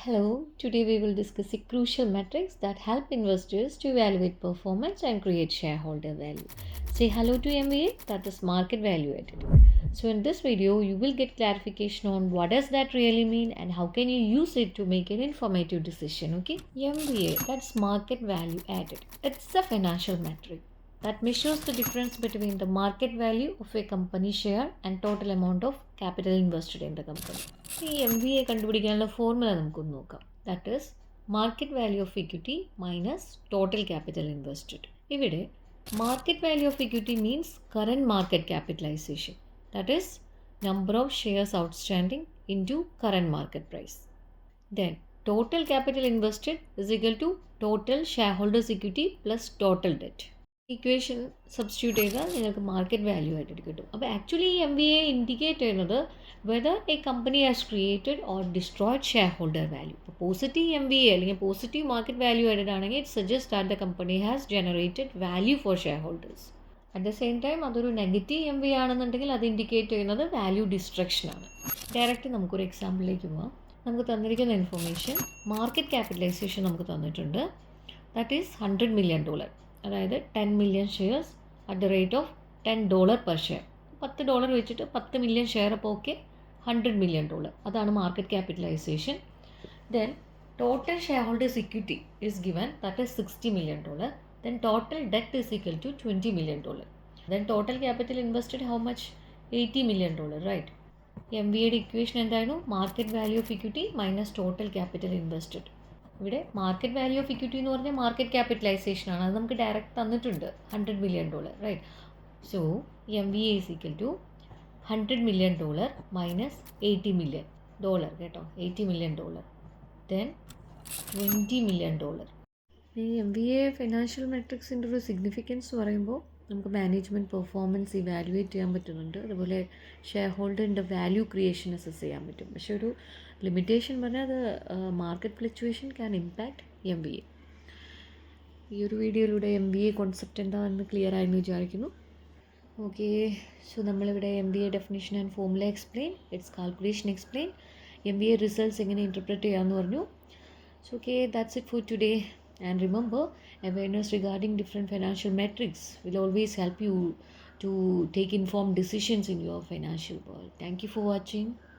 Hello, today we will discuss the crucial metrics that help investors to evaluate performance and create shareholder value. Say hello to MVA, that is market value added. So in this video, you will get clarification on what does that really mean and how can you use it to make an informative decision, okay? MVA, that's market value added. It's a financial metric that measures the difference between the market value of a company share and total amount of capital invested in the company. ഈ M V A കണ്ടുപിടിക്കാനുള്ള formula നമുക്കൊന്ന് നോക്കാം. That is market value of equity minus total capital invested. ഇവിടെ market value of equity means current market capitalisation. That is number of shares outstanding into current market price. Then total capital invested is equal to total shareholders equity plus total debt. Equation substitute ചെയ്താൽ നിങ്ങൾക്ക് market value ആയിട്ട് കിട്ടും. അപ്പോൾ actually ഈ M V A indicate ചെയ്യുന്നത് whether a company has created or destroyed shareholder value. ഇപ്പോൾ positive M V A അല്ലെങ്കിൽ positive market value added ആണെങ്കിൽ it suggest that the company has generated value for shareholders. At the same time അതൊരു negative M V ആണെന്നുണ്ടെങ്കിൽ അത് indicate ചെയ്യുന്നത് value ഡിസ്ട്രക്ഷനാണ്. Direct നമുക്കൊരു എക്സാമ്പിളിലേക്ക് പോകാം. നമുക്ക് തന്നിരിക്കുന്ന ഇൻഫർമേഷൻ മാർക്കറ്റ് ക്യാപിറ്റലൈസേഷൻ നമുക്ക് തന്നിട്ടുണ്ട്. That is $100 million. അതായത് 10 million shares at the rate of $10 per share. $10 വെച്ചിട്ട് 10 million ഷെയർ അപ്പോൾ ഓക്കെ $100 million. അതാണ് market capitalization. Then total shareholders equity is given that is $60 million. Then total debt is equal to $20 million. Then total capital invested how much? $80 million, right. M V എയുടെ equation എന്തായിരുന്നു? Market value of equity minus total capital invested. ഇവിടെ market value of equity എന്ന് പറഞ്ഞാൽ market capitalisation ആണ്. അത് നമുക്ക് direct തന്നിട്ടുണ്ട് $100 million, right. So M V A is equal to $100 million minus $80 million, കേട്ടോ, $80 million. Then $20 million. ഈ എം വി എ ഫിനാൻഷ്യൽ മെട്രിക്സിൻ്റെ ഒരു സിഗ്നിഫിക്കൻസ് പറയുമ്പോൾ നമുക്ക് മാനേജ്മെൻറ്റ് പെർഫോമൻസ് ഇവാലുവേറ്റ് ചെയ്യാൻ പറ്റുന്നുണ്ട്. അതുപോലെ ഷെയർ ഹോൾഡറിൻ്റെ വാല്യൂ ക്രിയേഷൻ അസസ് ചെയ്യാൻ പറ്റും. പക്ഷേ ഒരു ലിമിറ്റേഷൻ പറഞ്ഞാൽ അത് market fluctuation can impact M V A. ഈ ഒരു വീഡിയോയിലൂടെ എം വി എ കോൺസെപ്റ്റ് എന്താണെന്ന് ക്ലിയർ ആയെന്ന് വിചാരിക്കുന്നു. ഓക്കെ, സോ നമ്മളിവിടെ M V A definition and formula explain, it's calculation explain, M V A results എങ്ങനെ ഇൻ്റർപ്രറ്റ് ചെയ്യാമെന്ന് പറഞ്ഞു. So okay, that's it for today. And remember, awareness regarding different financial metrics will always help you to take informed decisions in your financial world. Thank you for watching.